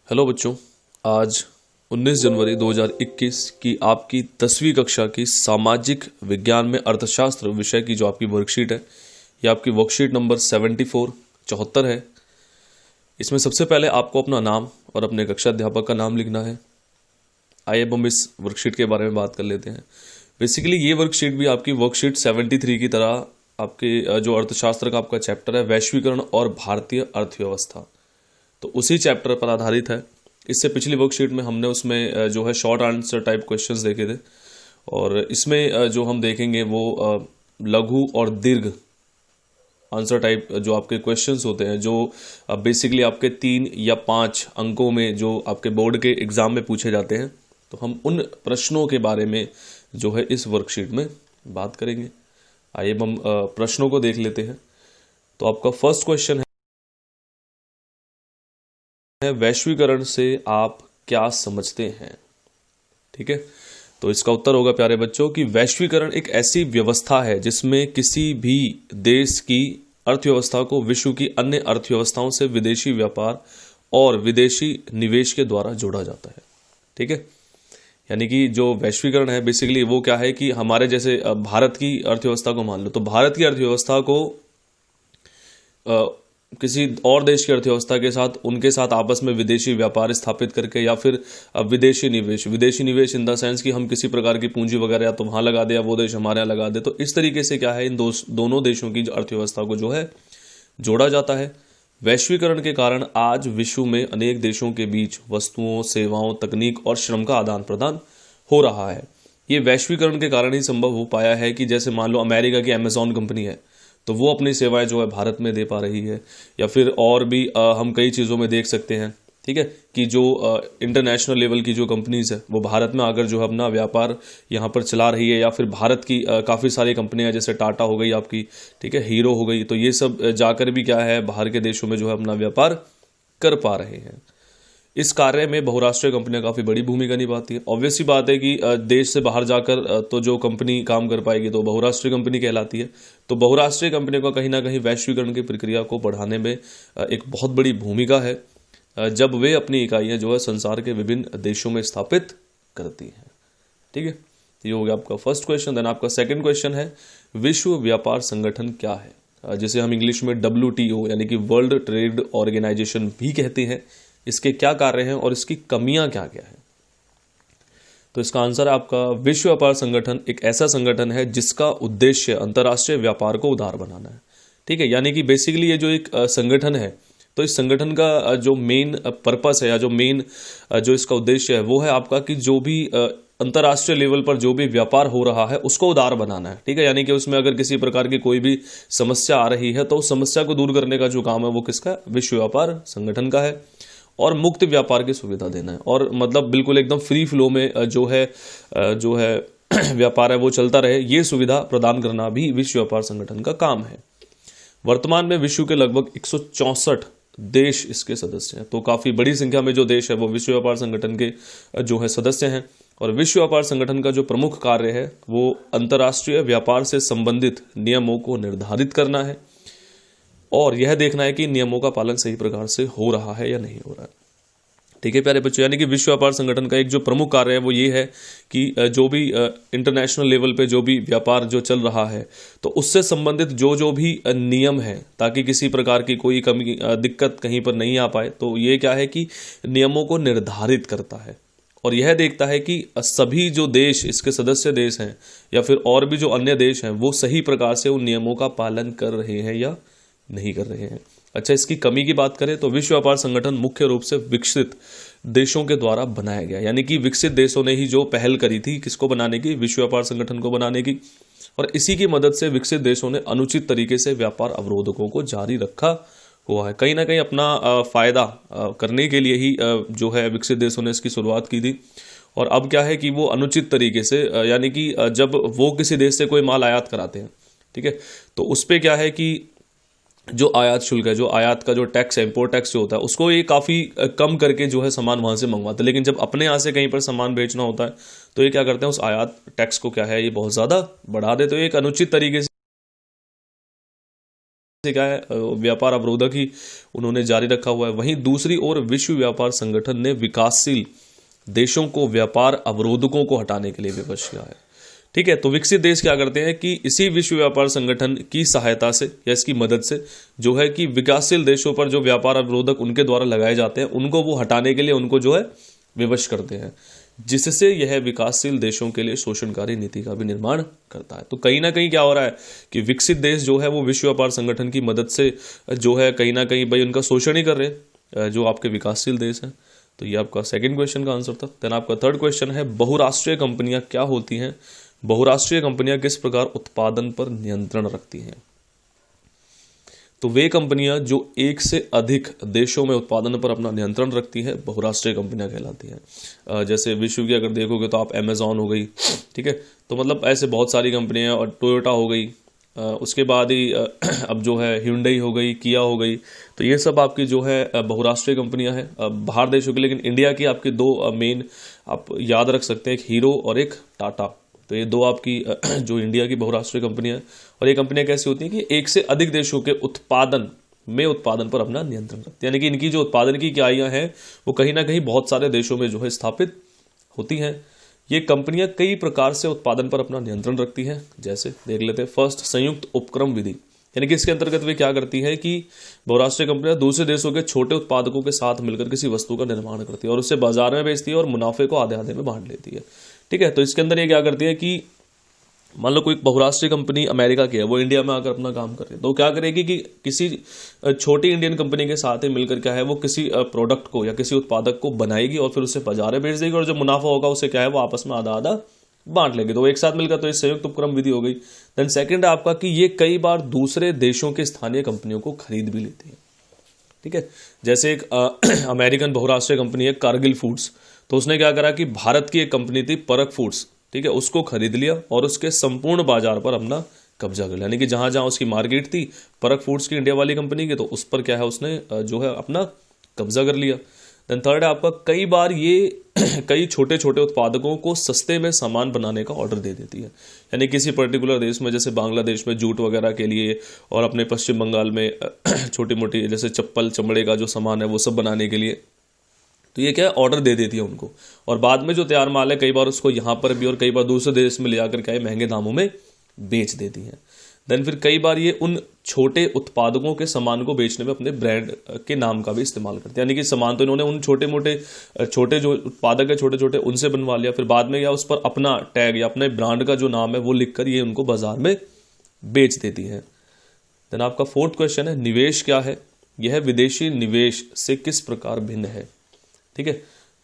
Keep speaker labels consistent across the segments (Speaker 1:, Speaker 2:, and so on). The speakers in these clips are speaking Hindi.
Speaker 1: हेलो बच्चों, आज 19 जनवरी 2021 की आपकी 10वीं कक्षा की सामाजिक विज्ञान में अर्थशास्त्र विषय की जो आपकी वर्कशीट है, ये आपकी वर्कशीट नंबर 74 है। इसमें सबसे पहले आपको अपना नाम और अपने कक्षा अध्यापक का नाम लिखना है। आइए अब हम इस वर्कशीट के बारे में बात कर लेते हैं। बेसिकली ये वर्कशीट भी आपकी वर्कशीट 73 की तरह आपके जो अर्थशास्त्र का आपका चैप्टर है, वैश्वीकरण और भारतीय अर्थव्यवस्था, तो उसी चैप्टर पर आधारित है। इससे पिछली वर्कशीट में हमने उसमें जो है शॉर्ट आंसर टाइप क्वेश्चंस देखे थे, और इसमें जो हम देखेंगे वो लघु और दीर्घ आंसर टाइप जो आपके क्वेश्चंस होते हैं, जो बेसिकली आपके 3 या 5 अंकों में जो आपके बोर्ड के एग्जाम में पूछे जाते हैं। तो हम उन प्रश्नों के बारे में जो है इस वर्कशीट में बात करेंगे। आइए हम प्रश्नों को देख लेते हैं। तो आपका फर्स्ट क्वेश्चन है, वैश्वीकरण से आप क्या समझते हैं? ठीक है, तो इसका उत्तर होगा प्यारे बच्चों कि वैश्वीकरण एक ऐसी व्यवस्था है जिसमें किसी भी देश की अर्थव्यवस्था को विश्व की अन्य अर्थव्यवस्थाओं से विदेशी व्यापार और विदेशी निवेश के द्वारा जोड़ा जाता है। ठीक है, यानी कि जो वैश्वीकरण है बेसिकली वो क्या है कि हमारे जैसे भारत की अर्थव्यवस्था को मान लो, तो भारत की अर्थव्यवस्था को किसी और देश की अर्थव्यवस्था के साथ उनके साथ आपस में विदेशी व्यापार स्थापित करके, या फिर विदेशी निवेश इन द सेंस कि हम किसी प्रकार की पूंजी वगैरह या तो वहां लगा दे या वो देश हमारे यहाँ लगा दे, तो इस तरीके से क्या है इन दोनों देशों की अर्थव्यवस्था को जो है जोड़ा जाता है। वैश्वीकरण के कारण आज विश्व में अनेक देशों के बीच वस्तुओं, सेवाओं, तकनीक और श्रम का आदान प्रदान हो रहा है। ये वैश्वीकरण के कारण ही संभव हो पाया है कि जैसे मान लो अमेरिका की अमेजॉन कंपनी है, तो वो अपनी सेवाएं जो है भारत में दे पा रही है, या फिर और भी हम कई चीज़ों में देख सकते हैं। ठीक है, कि जो इंटरनेशनल लेवल की जो कंपनीज है वो भारत में आकर जो है अपना व्यापार यहाँ पर चला रही है, या फिर भारत की काफ़ी सारी कंपनियां जैसे टाटा हो गई आपकी, ठीक है, हीरो हो गई, तो ये सब जाकर भी क्या है बाहर के देशों में जो है अपना व्यापार कर पा रहे हैं। इस कार्य में बहुराष्ट्रीय कंपनियां काफी बड़ी भूमिका निभाती है। ऑब्वियस सी बात है कि देश से बाहर जाकर तो जो कंपनी काम कर पाएगी तो बहुराष्ट्रीय कंपनी कहलाती है। तो बहुराष्ट्रीय कंपनियों का कहीं ना कहीं वैश्वीकरण की प्रक्रिया को बढ़ाने में एक बहुत बड़ी भूमिका है, जब वे अपनी इकाइयां जो है संसार के विभिन्न देशों में स्थापित करती हैं। ठीक है, ये हो गया आपका फर्स्ट क्वेश्चन। देन आपका सेकंड क्वेश्चन है, विश्व व्यापार संगठन क्या है? जिसे हम इंग्लिश में WTO यानी कि वर्ल्ड ट्रेड ऑर्गेनाइजेशन भी कहते हैं। इसके क्या कार्य हैं और इसकी कमियां क्या क्या है? तो इसका आंसर है आपका विश्व व्यापार संगठन एक ऐसा संगठन है जिसका उद्देश्य अंतर्राष्ट्रीय व्यापार को उदार बनाना है। ठीक है, यानी कि बेसिकली ये जो एक संगठन है, तो इस संगठन का जो मेन पर्पस है या जो मेन जो इसका उद्देश्य है वो है आपका कि जो भी अंतर्राष्ट्रीय लेवल पर जो भी व्यापार हो रहा है उसको उदार बनाना है। ठीक है, यानी कि उसमें अगर किसी प्रकार की कोई भी समस्या आ रही है तो उस समस्या को दूर करने का जो काम है वो किसका? विश्व व्यापार संगठन का है। और मुक्त व्यापार की सुविधा देना है, और मतलब बिल्कुल एकदम फ्री फ्लो में जो है व्यापार है वो चलता रहे, ये सुविधा प्रदान करना भी विश्व व्यापार संगठन का काम है। वर्तमान में विश्व के लगभग 164 देश इसके सदस्य हैं। तो काफी बड़ी संख्या में जो देश है वो विश्व व्यापार संगठन के जो है सदस्य हैं। और विश्व व्यापार संगठन का जो प्रमुख कार्य है वो अंतर्राष्ट्रीय व्यापार से संबंधित नियमों को निर्धारित करना है, और यह देखना है कि नियमों का पालन सही प्रकार से हो रहा है या नहीं हो रहा है। ठीक है प्यारे बच्चों, यानी कि विश्व व्यापार संगठन का एक जो प्रमुख कार्य है वो ये है कि जो भी इंटरनेशनल लेवल पे जो भी व्यापार जो चल रहा है तो उससे संबंधित जो भी नियम है, ताकि किसी प्रकार की कोई कमी दिक्कत कहीं पर नहीं आ पाए, तो ये क्या है कि नियमों को निर्धारित करता है, और यह देखता है कि सभी जो देश इसके सदस्य देश हैं या फिर और भी जो अन्य देश हैं वो सही प्रकार से उन नियमों का पालन कर रहे हैं या नहीं कर रहे हैं। अच्छा, इसकी कमी की बात करें तो विश्व व्यापार संगठन मुख्य रूप से विकसित देशों के द्वारा बनाया गया, यानी कि विकसित देशों ने ही जो पहल करी थी किसको बनाने की? विश्व व्यापार संगठन को बनाने की। और इसी की मदद से विकसित देशों ने अनुचित तरीके से व्यापार अवरोधकों को जारी रखा हुआ है। कहीं ना कहीं अपना फायदा करने के लिए ही जो है विकसित देशों ने इसकी शुरुआत की थी। और अब क्या है कि वो अनुचित तरीके से यानी कि जब वो किसी देश से कोई माल आयात कराते हैं, ठीक है, तो उस पर क्या है कि जो आयात शुल्क है, जो आयात का जो टैक्स है, इंपोर्ट टैक्स जो होता है, उसको ये काफ़ी कम करके जो है सामान वहाँ से मंगवाते हैं। लेकिन जब अपने यहाँ से कहीं पर सामान बेचना होता है तो ये क्या करते हैं, उस आयात टैक्स को क्या है ये बहुत ज़्यादा बढ़ा देते हैं। तो एक अनुचित तरीके से से क्या है व्यापार अवरोधक ही उन्होंने जारी रखा हुआ है। वहीं दूसरी ओर विश्व व्यापार संगठन ने विकासशील देशों को व्यापार अवरोधकों को हटाने के लिए विवश किया है। ठीक है, तो विकसित देश क्या करते हैं कि इसी विश्व व्यापार संगठन की सहायता से या इसकी मदद से जो है कि विकासशील देशों पर जो व्यापार अवरोधक उनके द्वारा लगाए जाते हैं उनको वो हटाने के लिए उनको जो है विवश करते हैं, जिससे यह विकासशील देशों के लिए शोषणकारी नीति का भी निर्माण करता है। तो कहीं ना कहीं क्या हो रहा है कि विकसित देश जो है वो विश्व व्यापार संगठन की मदद से जो है कहीं ना कहीं भाई उनका शोषण ही कर रहे हैं जो आपके विकासशील देश हैं। तो ये आपका सेकंड क्वेश्चन का आंसर था। देन आपका थर्ड क्वेश्चन है बहुराष्ट्रीय कंपनियां क्या होती हैं, बहुराष्ट्रीय कंपनियां किस प्रकार उत्पादन पर नियंत्रण रखती हैं। तो वे कंपनियां जो एक से अधिक देशों में उत्पादन पर अपना नियंत्रण रखती हैं बहुराष्ट्रीय कंपनियां कहलाती हैं। जैसे विश्व की अगर देखोगे तो आप अमेजॉन हो गई, ठीक है, तो मतलब ऐसे बहुत सारी कंपनियां, और टोयोटा हो गई, उसके बाद ही अब जो है hyundai हो गई, किया हो गई, तो ये सब आपकी जो है बहुराष्ट्रीय कंपनियां हैं बाहर देशों की। लेकिन इंडिया की आपकी दो मेन आप याद रख सकते हैं, एक हीरो और एक टाटा। तो ये दो आपकी जो इंडिया की बहुराष्ट्रीय कंपनियां हैं। और ये कंपनियां कैसी होती हैं कि एक से अधिक देशों के उत्पादन पर अपना नियंत्रण रखती है, यानी कि इनकी जो उत्पादन की इकाइयां हैं वो कहीं ना कहीं बहुत सारे देशों में जो है स्थापित होती हैं। ये कंपनियां कई प्रकार से उत्पादन पर अपना नियंत्रण रखती हैं। जैसे देख लेते हैं, फर्स्ट संयुक्त उपक्रम विधि, यानी कि इसके अंतर्गत वे क्या करती है कि बहुराष्ट्रीय कंपनियां दूसरे देशों के छोटे उत्पादकों के साथ मिलकर किसी वस्तु का निर्माण करती है और उसे बाजार में बेचती है और मुनाफे को आधे आधे में बांट लेती है। ठीक है, तो इसके अंदर ये क्या करती है कि मान लो कोई बहुराष्ट्रीय कंपनी अमेरिका की है, वो इंडिया में आकर अपना काम कर रही है, तो क्या करेगी कि किसी छोटी इंडियन कंपनी के साथ ही मिलकर क्या है वो किसी प्रोडक्ट को या किसी उत्पादक को बनाएगी और फिर उसे बाजार में बेच देगी और जो मुनाफा होगा उसे क्या है वो आपस में आधा आधा बांट लेगी। तो वो एक साथ मिलकर, तो ये संयुक्त उपक्रम विधि हो गई। देन सेकंड है आपका कि ये कई बार दूसरे देशों के स्थानीय कंपनियों को खरीद भी लेती है। ठीक है, जैसे एक अमेरिकन बहुराष्ट्रीय कंपनी है कारगिल फूड्स, तो उसने क्या करा कि भारत की एक कंपनी थी परक फूड्स, ठीक है, उसको खरीद लिया और उसके संपूर्ण बाजार पर अपना कब्जा कर लिया। यानी कि जहां जहां उसकी मार्केट थी परक फूड्स की इंडिया वाली कंपनी की, तो उस पर क्या है उसने जो है अपना कब्जा कर लिया। देन थर्ड है आपका कई बार ये कई छोटे छोटे उत्पादकों को सस्ते में सामान बनाने का ऑर्डर दे देती है। यानी किसी पर्टिकुलर देश में, जैसे बांग्लादेश में जूट वगैरह के लिए, और अपने पश्चिम बंगाल में छोटी मोटी जैसे चप्पल चमड़े का जो सामान है वो सब बनाने के लिए, तो ये क्या है ऑर्डर दे देती है उनको, और बाद में जो तैयार माल है कई बार उसको यहाँ पर भी और कई बार दूसरे देश में ले जाकर क्या है महंगे दामों में बेच देती हैं। देन फिर कई बार ये उन छोटे उत्पादकों के सामान को बेचने में अपने ब्रांड के नाम का भी इस्तेमाल करते हैं। यानी कि सामान तो इन्होंने उन छोटे जो उत्पादक है छोटे छोटे उनसे बनवा लिया, फिर बाद में या उस पर अपना टैग या अपने ब्रांड का जो नाम है वो लिखकर ये उनको बाजार में बेच देती है। देन आपका फोर्थ क्वेश्चन है निवेश क्या है, यह विदेशी निवेश से किस प्रकार भिन्न है। ठीक है,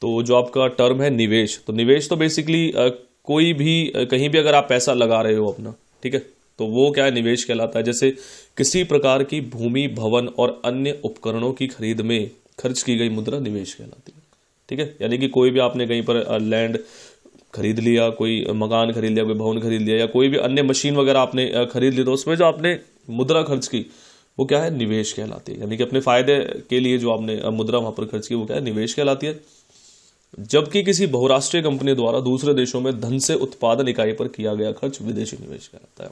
Speaker 1: तो जो आपका टर्म है निवेश, तो निवेश तो बेसिकली कोई भी कहीं भी अगर आप पैसा लगा रहे हो अपना, ठीक है, तो वो क्या है निवेश कहलाता है। जैसे किसी प्रकार की भूमि भवन और अन्य उपकरणों की खरीद में खर्च की गई मुद्रा निवेश कहलाती है। ठीक है, यानी कि कोई भी आपने कहीं पर लैंड खरीद लिया, कोई मकान खरीद लिया, कोई भवन खरीद लिया, या कोई भी अन्य मशीन वगैरह आपने खरीद ली, तो उसमें जो आपने मुद्रा खर्च की वो क्या है निवेश कहलाती है। यानी कि अपने फायदे के लिए जो आपने मुद्रा वहां पर खर्च की वो क्या है निवेश कहलाती है। जबकि किसी बहुराष्ट्रीय कंपनी द्वारा दूसरे देशों में धन से उत्पादन इकाई पर किया गया खर्च विदेशी निवेश कहलाता है।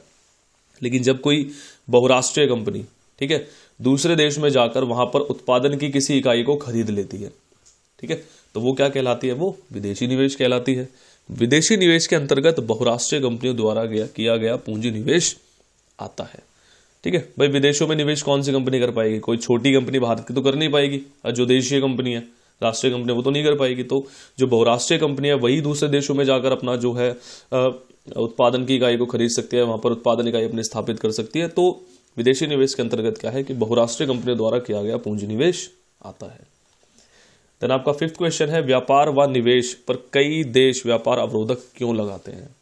Speaker 1: लेकिन जब कोई बहुराष्ट्रीय कंपनी, ठीक है, दूसरे देश में जाकर वहां पर उत्पादन की किसी इकाई को खरीद लेती है, ठीक है, तो वो क्या कहलाती है, वो विदेशी निवेश कहलाती है। विदेशी निवेश के अंतर्गत बहुराष्ट्रीय कंपनियों द्वारा किया गया पूंजी निवेश आता है। ठीक है भाई, विदेशों में निवेश कौन सी कंपनी कर पाएगी, कोई छोटी कंपनी भारत की तो कर नहीं पाएगी, और जो देशीय कंपनी है राष्ट्रीय कंपनी वो तो नहीं कर पाएगी। तो जो बहुराष्ट्रीय कंपनी है वही दूसरे देशों में जाकर अपना जो है उत्पादन की इकाई को खरीद सकती है, वहां पर उत्पादन इकाई अपनी स्थापित कर सकती है। तो विदेशी निवेश के अंतर्गत क्या है कि बहुराष्ट्रीय कंपनियों द्वारा किया गया पूंजी निवेश आता है। देन आपका फिफ्थ क्वेश्चन है व्यापार व निवेश पर कई देश व्यापार अवरोधक क्यों लगाते हैं।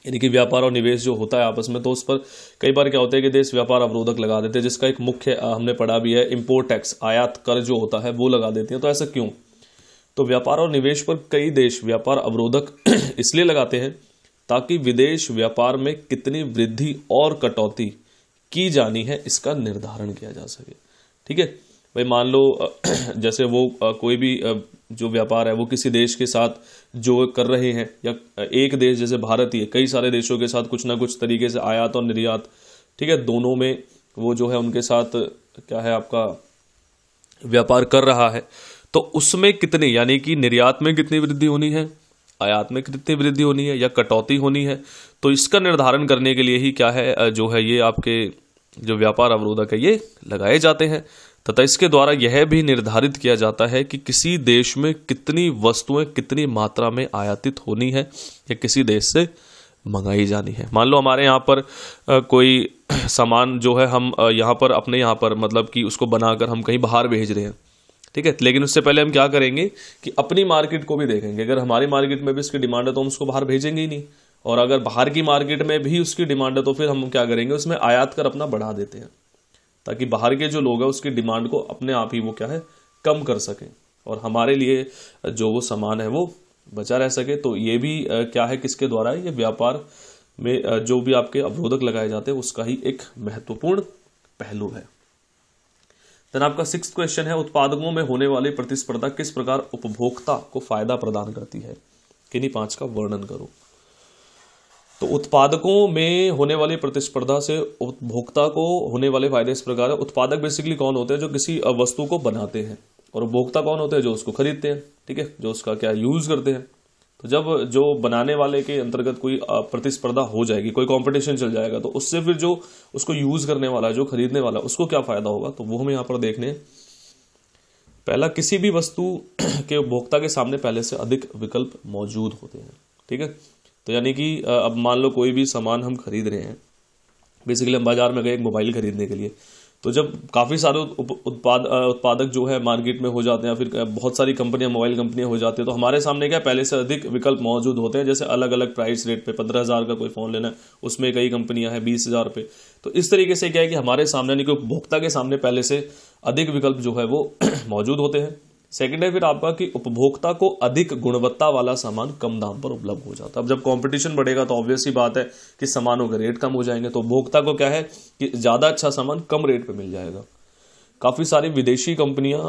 Speaker 1: यानी कि व्यापार और निवेश जो होता है आपस में, तो उस पर कई बार क्या होता है कि देश व्यापार अवरोधक लगा देते हैं, जिसका एक मुख्य हमने पढ़ा भी है इंपोर्ट टैक्स, आयात कर जो होता है वो लगा देते हैं। तो ऐसा क्यों, तो व्यापार और निवेश पर कई देश व्यापार अवरोधक इसलिए लगाते हैं ताकि विदेश व्यापार में कितनी वृद्धि और कटौती की जानी है इसका निर्धारण किया जा सके। ठीक है भाई, मान लो जैसे वो कोई भी जो व्यापार है वो किसी देश के साथ जो कर रहे हैं, या एक देश जैसे भारत ही है कई सारे देशों के साथ कुछ ना कुछ तरीके से आयात और निर्यात, ठीक है, दोनों में वो जो है उनके साथ क्या है आपका व्यापार कर रहा है, तो उसमें कितनी, यानी कि निर्यात में कितनी वृद्धि होनी है, आयात में कितनी वृद्धि होनी है या कटौती होनी है। तो इसका निर्धारण करने के लिए ही क्या है जो है ये आपके जो व्यापार अवरोधक है ये लगाए जाते हैं, तथा इसके द्वारा यह भी निर्धारित किया जाता है कि किसी देश में कितनी वस्तुएं कितनी मात्रा में आयातित होनी है या किसी देश से मंगाई जानी है। मान लो हमारे यहाँ पर कोई सामान जो है हम यहाँ पर अपने यहाँ पर मतलब कि उसको बनाकर हम कहीं बाहर भेज रहे हैं, ठीक है, लेकिन उससे पहले हम क्या करेंगे कि अपनी मार्केट को भी देखेंगे। अगर हमारी मार्केट में भी उसकी डिमांड है तो हम उसको बाहर भेजेंगे ही नहीं, और अगर बाहर की मार्केट में भी उसकी डिमांड है तो फिर हम क्या करेंगे, उसमें आयात कर अपना बढ़ा देते हैं, ताकि बाहर के जो लोग हैं उसकी डिमांड को अपने आप ही वो क्या है कम कर सकें और हमारे लिए जो वो सामान है वो बचा रह सके। तो ये भी क्या है किसके द्वारा है, ये व्यापार में जो भी आपके अवरोधक लगाए जाते हैं उसका ही एक महत्वपूर्ण पहलू है। देन आपका 6th क्वेश्चन है, उत्पादकों में होने वाली प्रतिस्पर्धा किस प्रकार उपभोक्ता को फायदा प्रदान करती है, किन्हीं 5 का वर्णन करो। तो उत्पादकों में होने वाली प्रतिस्पर्धा से उपभोक्ता को होने वाले फायदे इस प्रकार है। उत्पादक बेसिकली कौन होते हैं, जो किसी वस्तु को बनाते हैं, और उपभोक्ता कौन होते हैं, जो उसको खरीदते हैं, ठीक है, जो उसका क्या यूज करते हैं। तो जब जो बनाने वाले के अंतर्गत कोई प्रतिस्पर्धा हो जाएगी, कोई कंपटीशन चल जाएगा, तो उससे फिर जो उसको यूज करने वाला है, जो खरीदने वाला है, उसको क्या फायदा होगा, तो वो हमें यहाँ पर देखने। पहला, किसी भी वस्तु के उपभोक्ता के सामने पहले से अधिक विकल्प मौजूद होते हैं, ठीक है। तो यानी कि अब मान लो कोई भी सामान हम खरीद रहे हैं, बेसिकली हम बाजार में गए एक मोबाइल खरीदने के लिए, तो जब काफ़ी सारे उत्पादक जो है मार्केट में हो जाते हैं, फिर बहुत सारी कंपनियां मोबाइल कंपनियां हो जाती है, तो हमारे सामने क्या पहले से अधिक विकल्प मौजूद होते हैं। जैसे अलग अलग प्राइस रेट पे 15,000 का कोई फ़ोन लेना है, उसमें कई कंपनियां हैं 20,000 पे। तो इस तरीके से क्या है कि हमारे सामने यानी कि उपभोक्ता के सामने पहले से अधिक विकल्प जो है वो मौजूद होते हैं। सेकंड है फिर आपका कि उपभोक्ता को अधिक गुणवत्ता वाला सामान कम दाम पर उपलब्ध हो जाता है। अब जब कंपटीशन बढ़ेगा तो ऑब्वियस ही बात है कि सामानों के रेट कम हो जाएंगे, तो उपभोक्ता को क्या है कि ज़्यादा अच्छा सामान कम रेट पे मिल जाएगा। काफ़ी सारी विदेशी कंपनियां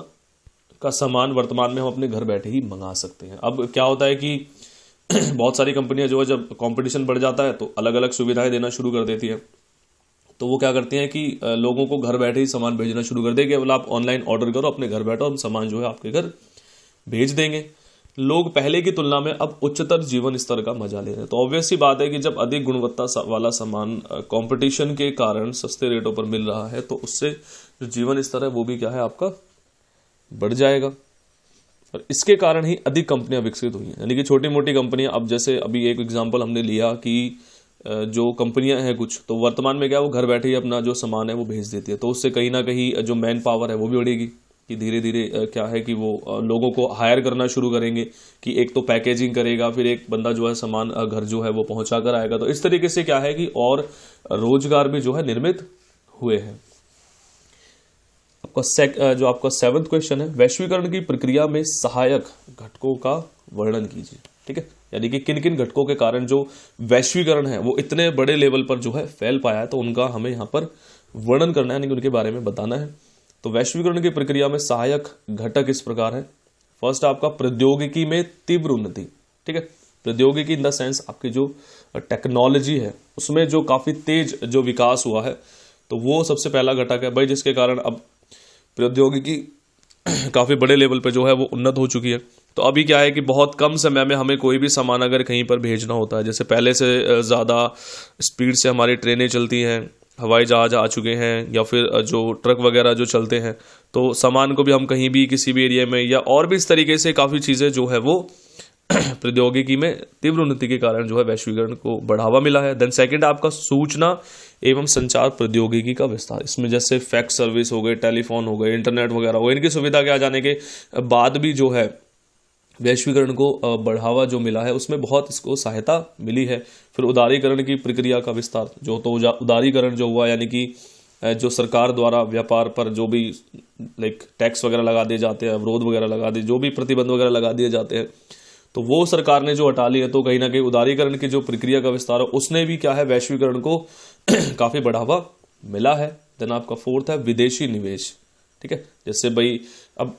Speaker 1: का सामान वर्तमान में हम अपने घर बैठे ही मंगा सकते हैं। अब क्या होता है कि बहुत सारी कंपनियां जो है जब कंपटीशन बढ़ जाता है तो अलग अलग सुविधाएं देना शुरू कर देती है। तो वो क्या करती हैं कि लोगों को घर बैठे ही सामान भेजना शुरू कर देंगे। केवल आप ऑनलाइन ऑर्डर करो, अपने घर बैठो, हम सामान जो है आपके घर भेज देंगे। लोग पहले की तुलना में अब उच्चतर जीवन स्तर का मजा ले रहे हैं। तो ऑब्वियस सी बात है कि जब अधिक गुणवत्ता वाला सामान कंपटीशन के कारण सस्ते रेटों पर मिल रहा है, तो उससे जो जीवन स्तर है वो भी क्या है आपका बढ़ जाएगा। और इसके कारण ही अधिक कंपनियां विकसित हुई हैं। यानी कि छोटी मोटी कंपनियां, अब जैसे अभी एक एग्जाम्पल हमने लिया कि जो कंपनियां हैं कुछ, तो वर्तमान में क्या वो घर बैठे ही अपना जो सामान है वो भेज देती है। तो उससे कहीं ना कहीं जो मैन पावर है वो भी बढ़ेगी, कि धीरे धीरे क्या है कि वो लोगों को हायर करना शुरू करेंगे, कि एक तो पैकेजिंग करेगा, फिर एक बंदा जो है सामान घर जो है वो पहुंचा कर आएगा। तो इस तरीके से क्या है कि और रोजगार भी जो है निर्मित हुए हैं। आपका जो आपका 7th क्वेश्चन है, वैश्वीकरण की प्रक्रिया में सहायक घटकों का वर्णन कीजिए, ठीक है। यानी कि किन किन घटकों के कारण जो वैश्वीकरण है वो इतने बड़े लेवल पर जो है फैल पाया है, तो उनका हमें यहाँ पर वर्णन करना है, यानी कि उनके बारे में बताना है। तो वैश्वीकरण की प्रक्रिया में सहायक घटक इस प्रकार है। फर्स्ट आपका प्रौद्योगिकी में तीव्र उन्नति, ठीक है। प्रौद्योगिकी इन द सेंस आपकी जो टेक्नोलॉजी है उसमें जो काफी तेज जो विकास हुआ है, तो वो सबसे पहला घटक है भाई, जिसके कारण अब प्रौद्योगिकी काफी बड़े लेवल पे जो है वो उन्नत हो चुकी है। तो अभी क्या है कि बहुत कम समय में हमें कोई भी सामान अगर कहीं पर भेजना होता है, जैसे पहले से ज़्यादा स्पीड से हमारी ट्रेनें चलती हैं, हवाई जहाज आ चुके हैं, या फिर जो ट्रक वगैरह जो चलते हैं, तो सामान को भी हम कहीं भी किसी भी एरिया में या और भी इस तरीके से काफ़ी चीज़ें जो है वो प्रौद्योगिकी में तीव्र उन्नति के कारण जो है वैश्वीकरण को बढ़ावा मिला है। देन सेकंड आपका सूचना एवं संचार प्रौद्योगिकी का विस्तार। इसमें जैसे फैक्स सर्विस हो गए, टेलीफोन हो गए, इंटरनेट वगैरह हो गए, इनकी सुविधा के आ जाने के बाद भी जो है वैश्वीकरण को बढ़ावा जो मिला है उसमें बहुत इसको सहायता मिली है। फिर उदारीकरण की प्रक्रिया का विस्तार, जो तो उदारीकरण जो हुआ, यानी कि जो सरकार द्वारा व्यापार पर जो भी टैक्स वगैरह लगा दिए जाते हैं, अवरोध वगैरह लगा दिए, जो भी प्रतिबंध वगैरह लगा दिए जाते हैं, तो वो सरकार ने जो हटा लिया। तो कहीं ना कहीं उदारीकरण की जो प्रक्रिया का विस्तार है उसने भी क्या है वैश्वीकरण को काफ़ी बढ़ावा मिला है। देन आपका 4th है विदेशी निवेश, ठीक है। जैसे भाई अब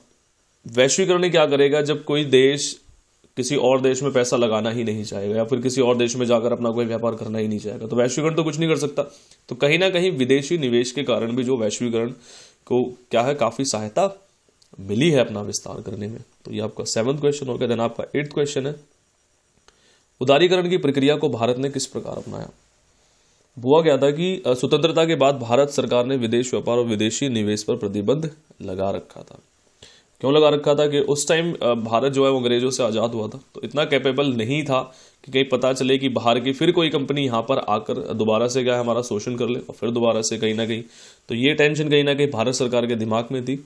Speaker 1: वैश्वीकरण क्या करेगा, जब कोई देश किसी और देश में पैसा लगाना ही नहीं चाहेगा या फिर किसी और देश में जाकर अपना कोई व्यापार करना ही नहीं चाहेगा, तो वैश्वीकरण तो कुछ नहीं कर सकता। तो कहीं ना कहीं विदेशी निवेश के कारण भी जो वैश्वीकरण को क्या है, काफी सहायता मिली है अपना विस्तार करने में। तो ये आपका 7वां क्वेश्चन हो गया। देन आपका 8वां क्वेश्चन है, उदारीकरण की प्रक्रिया को भारत ने किस प्रकार अपनाया। हुआ क्या था कि स्वतंत्रता के बाद भारत सरकार ने विदेश व्यापार और विदेशी निवेश पर प्रतिबंध लगा रखा था। क्यों लगा रखा था कि उस टाइम भारत जो है वो अंग्रेजों से आज़ाद हुआ था, तो इतना कैपेबल नहीं था कि कहीं पता चले कि बाहर की फिर कोई कंपनी यहाँ पर आकर दोबारा से क्या है हमारा शोषण कर ले और फिर दोबारा से कहीं ना कहीं, तो ये टेंशन कहीं ना कहीं भारत सरकार के दिमाग में थी।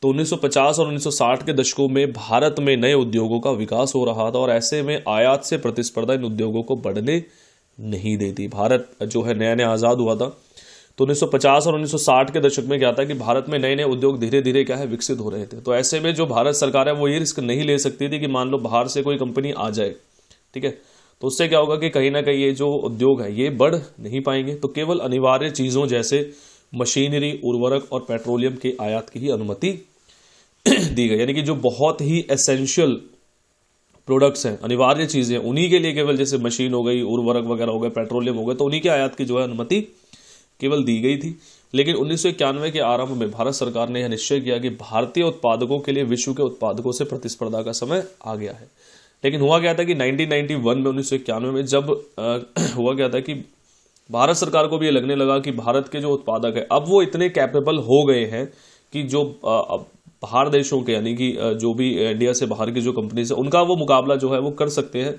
Speaker 1: तो 1950 और 1960 के दशकों में भारत में नए उद्योगों का विकास हो रहा था और ऐसे में आयात से प्रतिस्पर्धा इन उद्योगों को बढ़ने नहीं देती। भारत जो है नया नया आज़ाद हुआ था, तो 1950 और 1960 के दशक में क्या था कि भारत में नए नए उद्योग धीरे धीरे क्या है विकसित हो रहे थे। तो ऐसे में जो भारत सरकार है वो ये रिस्क नहीं ले सकती थी कि मान लो बाहर से कोई कंपनी आ जाए, ठीक है, तो उससे क्या होगा कि कहीं ना कहीं ये जो उद्योग है ये बढ़ नहीं पाएंगे। तो केवल अनिवार्य चीज़ों जैसे मशीनरी, उर्वरक और पेट्रोलियम के आयात की ही अनुमति दी गई, यानी कि जो बहुत ही एसेंशियल प्रोडक्ट्स हैं, अनिवार्य चीज़ें, उन्हीं के लिए केवल, जैसे मशीन हो गई, उर्वरक वगैरह हो गए, पेट्रोलियम हो गए, तो उन्हीं के आयात की जो है अनुमति केवल दी गई थी। लेकिन 1991 के आरंभ में भारत सरकार ने यह निश्चय किया कि भारतीय उत्पादकों के लिए विश्व के उत्पादकों से प्रतिस्पर्धा का समय आ गया है। लेकिन हुआ क्या था कि 1991 में 1991 में जब हुआ क्या था कि भारत सरकार को भी ये लगने लगा कि भारत के जो उत्पादक है अब वो इतने कैपेबल हो गए हैं कि जो बाहर देशों के, यानी कि जो भी इंडिया से बाहर की जो कंपनीज है उनका वो मुकाबला जो है वो कर सकते हैं।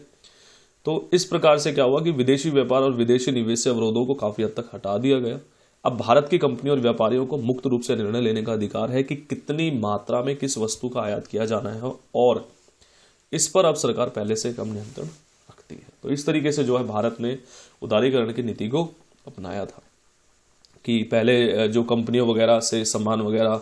Speaker 1: तो इस प्रकार से क्या हुआ कि विदेशी व्यापार और विदेशी निवेश से अवरोधों को काफी हद तक हटा दिया गया। अब भारत की कंपनियों और व्यापारियों को मुक्त रूप से निर्णय लेने का अधिकार है कि कितनी मात्रा में किस वस्तु का आयात किया जाना है, और इस पर अब सरकार पहले से कम नियंत्रण रखती है। तो इस तरीके से जो है भारत ने उदारीकरण की नीति को अपनाया था कि पहले जो कंपनियों वगैरह से सामान वगैरह,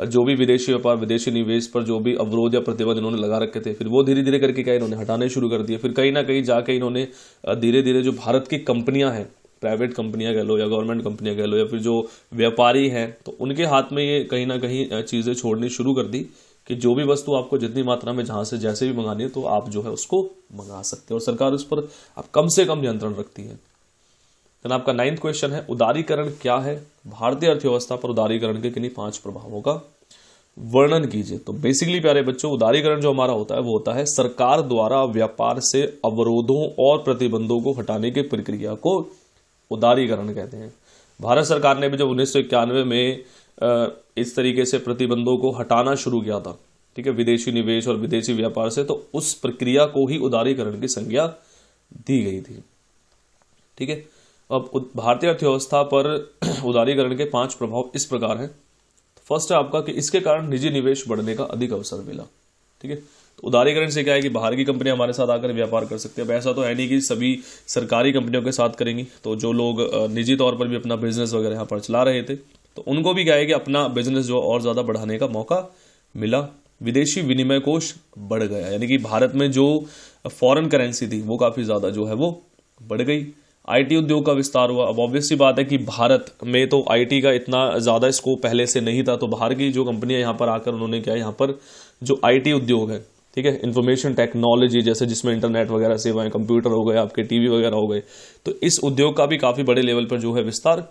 Speaker 1: जो भी विदेशी व्यापार, विदेशी निवेश पर जो भी अवरोध या प्रतिबंध इन्होंने लगा रखे थे, फिर वो धीरे धीरे करके क्या इन्होंने हटाने शुरू कर दिए। फिर कहीं ना कहीं जाके इन्होंने धीरे धीरे जो भारत की कंपनियां हैं, प्राइवेट कंपनियां कह लो या गवर्नमेंट कंपनियां कह लो या फिर जो व्यापारी हैं, तो उनके हाथ में ये कहीं ना कहीं चीज़ें छोड़नी शुरू कर दी कि जो भी वस्तु आपको जितनी मात्रा में जहां से जैसे भी मंगानी है तो आप जो है उसको मंगा सकते हैं और सरकार उस पर आप कम से कम नियंत्रण रखती है। आपका 9वां क्वेश्चन है, उदारीकरण क्या है, भारतीय अर्थव्यवस्था पर उदारीकरण के किन्हीं 5 प्रभावों का वर्णन कीजिए। तो बेसिकली प्यारे बच्चों, उदारीकरण जो हमारा होता है वो होता है सरकार द्वारा व्यापार से अवरोधों और प्रतिबंधों को हटाने की प्रक्रिया को उदारीकरण कहते हैं। भारत सरकार ने भी जब 1991 में इस तरीके से प्रतिबंधों को हटाना शुरू किया था, ठीक है, विदेशी निवेश और विदेशी व्यापार से, तो उस प्रक्रिया को ही उदारीकरण की संज्ञा दी गई थी। ठीक है, अब भारतीय अर्थव्यवस्था पर उदारीकरण के 5 प्रभाव इस प्रकार हैं। फर्स्ट है आपका कि इसके कारण निजी निवेश बढ़ने का अधिक अवसर मिला। ठीक है, तो उदारीकरण से क्या है कि बाहर की कंपनियां हमारे साथ आकर व्यापार कर सकते हैं। अब ऐसा तो है नहीं कि सभी सरकारी कंपनियों के साथ करेंगी, तो जो लोग निजी तौर पर भी अपना बिजनेस वगैरह यहाँ पर चला रहे थे तो उनको भी क्या है कि अपना बिजनेस जो और ज्यादा बढ़ाने का मौका मिला। विदेशी विनिमय कोष बढ़ गया, यानी कि भारत में जो फॉरेन करेंसी थी वो काफी ज्यादा जो है वो बढ़ गई। आईटी उद्योग का विस्तार हुआ। अब ऑब्वियस सी बात है कि भारत में तो आईटी का इतना ज्यादा स्कोप पहले से नहीं था, तो बाहर की जो कंपनियां यहाँ पर आकर उन्होंने क्या, यहाँ पर जो आईटी उद्योग है, ठीक है, इंफॉर्मेशन टेक्नोलॉजी जैसे जिसमें इंटरनेट वगैरह सेवाएं, कंप्यूटर हो गए, आपके टीवी वगैरह हो गए, तो इस उद्योग का भी काफी बड़े लेवल पर जो है विस्तार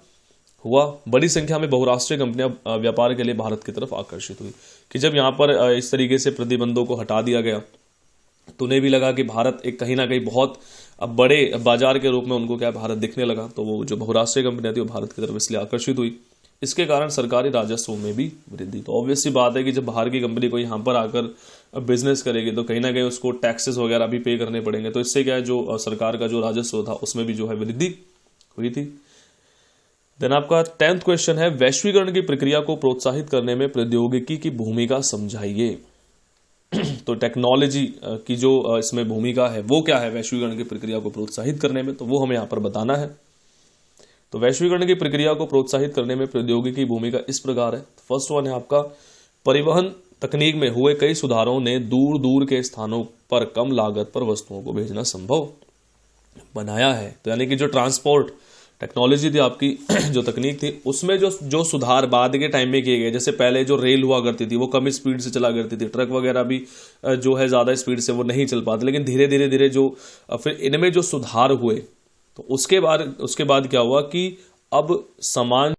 Speaker 1: हुआ। बड़ी संख्या में बहुराष्ट्रीय कंपनियां व्यापार के लिए भारत की तरफ आकर्षित हुई कि जब यहाँ पर इस तरीके से प्रतिबंधों को हटा दिया गया तो उन्हें भी लगा कि भारत एक कहीं ना कहीं बहुत बड़े बाजार के रूप में उनको क्या भारत दिखने लगा, तो वो जो बहुराष्ट्रीय कंपनियां थी वो भारत की तरफ इसलिए आकर्षित हुई। इसके कारण सरकारी राजस्व में भी वृद्धि। तो ऑब्वियस सी बात है कि जब बाहर की कंपनी को यहाँ पर आकर बिजनेस करेगी तो कहीं ना कहीं उसको टैक्सेस वगैरह भी पे करने पड़ेंगे, तो इससे क्या है जो सरकार का जो राजस्व था उसमें भी जो है वृद्धि हुई थी। देन आपका 10th क्वेश्चन है, वैश्वीकरण की प्रक्रिया को प्रोत्साहित करने में प्रौद्योगिकी की भूमिका समझाइए। तो टेक्नोलॉजी की जो इसमें भूमिका है वो क्या है वैश्वीकरण की प्रक्रिया को प्रोत्साहित करने में, तो वो हमें यहाँ पर बताना है। तो वैश्वीकरण की प्रक्रिया को प्रोत्साहित करने में प्रौद्योगिकी की भूमिका इस प्रकार है। फर्स्ट वन है आपका, परिवहन तकनीक में हुए कई सुधारों ने दूर दूर के स्थानों पर कम लागत पर वस्तुओं को भेजना संभव बनाया है। तो यानी कि जो ट्रांसपोर्ट टेक्नोलॉजी थी आपकी जो तकनीक थी उसमें जो सुधार बाद के टाइम में किए गए, जैसे पहले जो रेल हुआ करती थी वो कम स्पीड से चला करती थी, ट्रक वगैरह भी जो है ज़्यादा स्पीड से वो नहीं चल पाते, लेकिन धीरे धीरे धीरे जो फिर इनमें जो सुधार हुए तो उसके बाद क्या हुआ कि अब सामान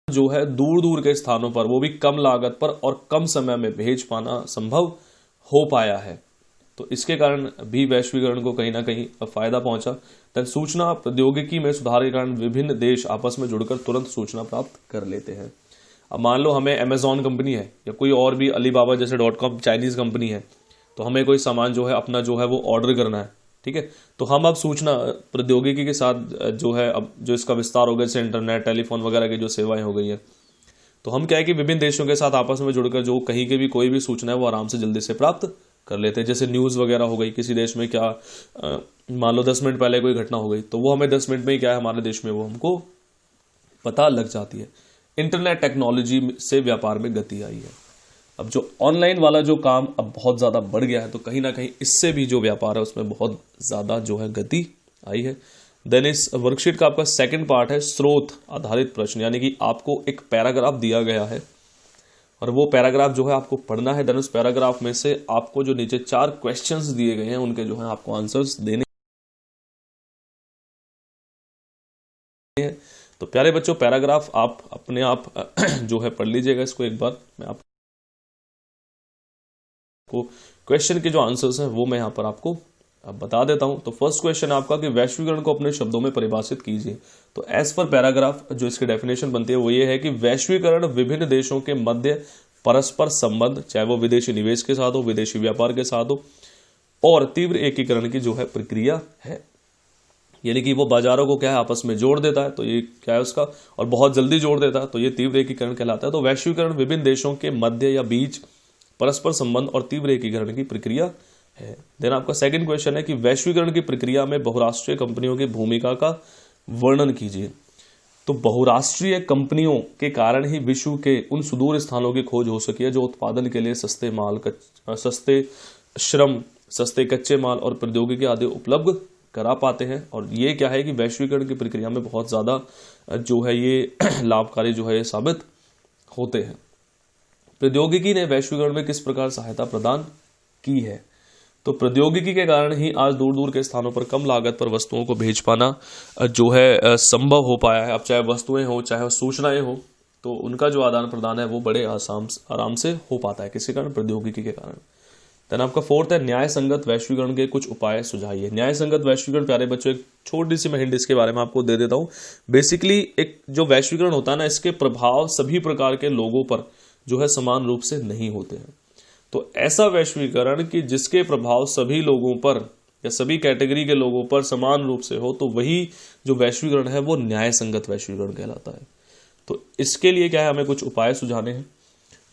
Speaker 1: जो है दूर दूर के स्थानों पर वो भी कम लागत पर और कम समय में भेज पाना संभव हो पाया है। तो इसके कारण भी वैश्वीकरण को कहीं ना कहीं फायदा पहुंचा। देन सूचना प्रौद्योगिकी में सुधार के कारण विभिन्न देश आपस में जुड़कर तुरंत सूचना प्राप्त कर लेते हैं। अब मान लो हमें अमेजॉन कंपनी है या कोई और भी अलीबाबा जैसे .com चाइनीज कंपनी है, तो हमें कोई सामान जो है अपना जो है वो ऑर्डर करना है, ठीक है, तो हम अब सूचना प्रौद्योगिकी के साथ जो है अब जो इसका विस्तार हो गया, जैसे इंटरनेट, टेलीफोन वगैरह की जो सेवाएं हो गई है, तो हम क्या है कि विभिन्न देशों के साथ आपस में जुड़कर जो कहीं के भी कोई भी सूचना है वो आराम से जल्दी से प्राप्त कर लेते हैं। जैसे न्यूज़ वगैरह हो गई, किसी देश में क्या मान लो 10 मिनट पहले कोई घटना हो गई तो वो हमें 10 मिनट में ही क्या है हमारे देश में वो हमको पता लग जाती है। इंटरनेट टेक्नोलॉजी से व्यापार में गति आई है। अब जो ऑनलाइन वाला जो काम अब बहुत ज़्यादा बढ़ गया है, तो कहीं ना कहीं इससे भी जो व्यापार है उसमें बहुत ज़्यादा जो है गति आई है। देन इस वर्कशीट का आपका सेकंड पार्ट है स्रोत आधारित प्रश्न, यानी कि आपको एक पैराग्राफ दिया गया है और वो पैराग्राफ जो है आपको पढ़ना है। देन उस पैराग्राफ में से आपको जो नीचे 4 क्वेश्चंस दिए गए हैं उनके जो है आपको आंसर्स देने हैं। तो प्यारे बच्चों, पैराग्राफ आप अपने आप जो है पढ़ लीजिएगा इसको एक बार। मैं आपको क्वेश्चन के जो आंसर्स हैं वो मैं यहाँ पर आपको अब बता देता हूं। तो फर्स्ट क्वेश्चन आपका कि वैश्वीकरण को अपने शब्दों में परिभाषित कीजिए। तो एज पर पैराग्राफ जो इसकी डेफिनेशन बनती है वो ये है कि वैश्वीकरण विभिन्न देशों के मध्य परस्पर संबंध, चाहे वो विदेशी निवेश के साथ हो, विदेशी व्यापार के साथ हो, और तीव्र एकीकरण की जो है प्रक्रिया है। यानी कि वो बाजारों को क्या है आपस में जोड़ देता है, तो ये क्या है उसका, और बहुत जल्दी जोड़ देता है, तो ये तीव्र एकीकरण कहलाता है। तो वैश्वीकरण विभिन्न देशों के मध्य या बीच परस्पर संबंध और तीव्र एकीकरण की प्रक्रिया है। देन आपका सेकंड क्वेश्चन है कि वैश्वीकरण की प्रक्रिया में बहुराष्ट्रीय कंपनियों की भूमिका का वर्णन कीजिए। तो बहुराष्ट्रीय कंपनियों के कारण ही विश्व के उन सुदूर स्थानों की खोज हो सकी है जो उत्पादन के लिए सस्ते माल, सस्ते श्रम, सस्ते कच्चे माल और प्रौद्योगिकी आदि उपलब्ध करा पाते हैं। और ये क्या है कि वैश्वीकरण की प्रक्रिया में बहुत ज्यादा जो है ये लाभकारी जो है ये साबित होते हैं। प्रौद्योगिकी ने वैश्वीकरण में किस प्रकार सहायता प्रदान की है? तो प्रौद्योगिकी के कारण ही आज दूर दूर के स्थानों पर कम लागत पर वस्तुओं को भेज पाना जो है संभव हो पाया है। अब चाहे वस्तुएं हो चाहे सूचनाएं हो, तो उनका जो आदान प्रदान है वो बड़े आराम से हो पाता है, किसी कारण, प्रौद्योगिकी के कारण। देन आपका फोर्थ है न्याय संगत वैश्वीकरण के कुछ उपाय सुझाइए। न्याय संगत वैश्वीकरण, प्यारे बच्चों, एक छोटी सी मैं हिंट इसके बारे में आपको दे देता हूं। बेसिकली एक जो वैश्वीकरण होता है ना, इसके प्रभाव सभी प्रकार के लोगों पर जो है समान रूप से नहीं होते हैं। तो ऐसा वैश्वीकरण कि जिसके प्रभाव सभी लोगों पर या सभी कैटेगरी के लोगों पर समान रूप से हो, तो वही जो वैश्वीकरण है वो न्याय संगत वैश्वीकरण कहलाता है। तो इसके लिए क्या है, हमें कुछ उपाय सुझाने हैं।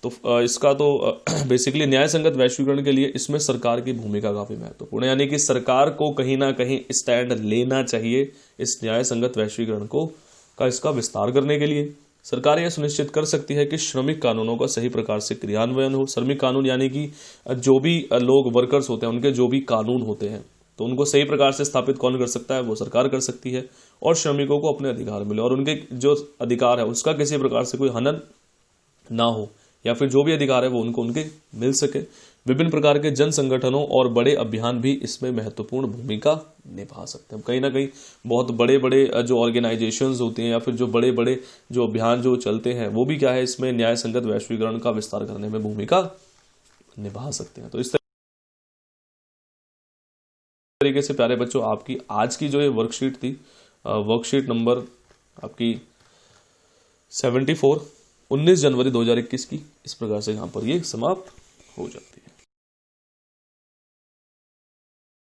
Speaker 1: तो इसका तो बेसिकली न्याय संगत वैश्वीकरण के लिए इसमें सरकार की भूमिका काफी महत्वपूर्ण है, यानी कि सरकार को कहीं ना कहीं स्टैंड लेना चाहिए इस न्याय संगत वैश्वीकरण का इसका विस्तार करने के लिए। सरकार यह सुनिश्चित कर सकती है कि श्रमिक कानूनों का सही प्रकार से क्रियान्वयन हो। श्रमिक कानून यानी कि जो भी लोग वर्कर्स होते हैं उनके जो भी कानून होते हैं, तो उनको सही प्रकार से स्थापित कौन कर सकता है? वो सरकार कर सकती है। और श्रमिकों को अपने अधिकार मिले और उनके जो अधिकार है उसका किसी प्रकार से कोई हनन ना हो, या फिर जो भी अधिकार है वो उनको उनके मिल सके। विभिन्न प्रकार के जन संगठनों और बड़े अभियान भी इसमें महत्वपूर्ण भूमिका निभा सकते हैं। कहीं ना कहीं बहुत बड़े बड़े जो ऑर्गेनाइजेशंस होती हैं या फिर जो बड़े बड़े जो अभियान जो चलते हैं वो भी क्या है इसमें न्याय संगत वैश्वीकरण का विस्तार करने में भूमिका निभा सकते हैं। तो इस तरीके से प्यारे बच्चों आपकी आज की जो ये वर्कशीट थी, वर्कशीट नंबर आपकी 74, 19 जनवरी 2021 की, इस प्रकार से यहाँ पर ये समाप्त हो जाती है।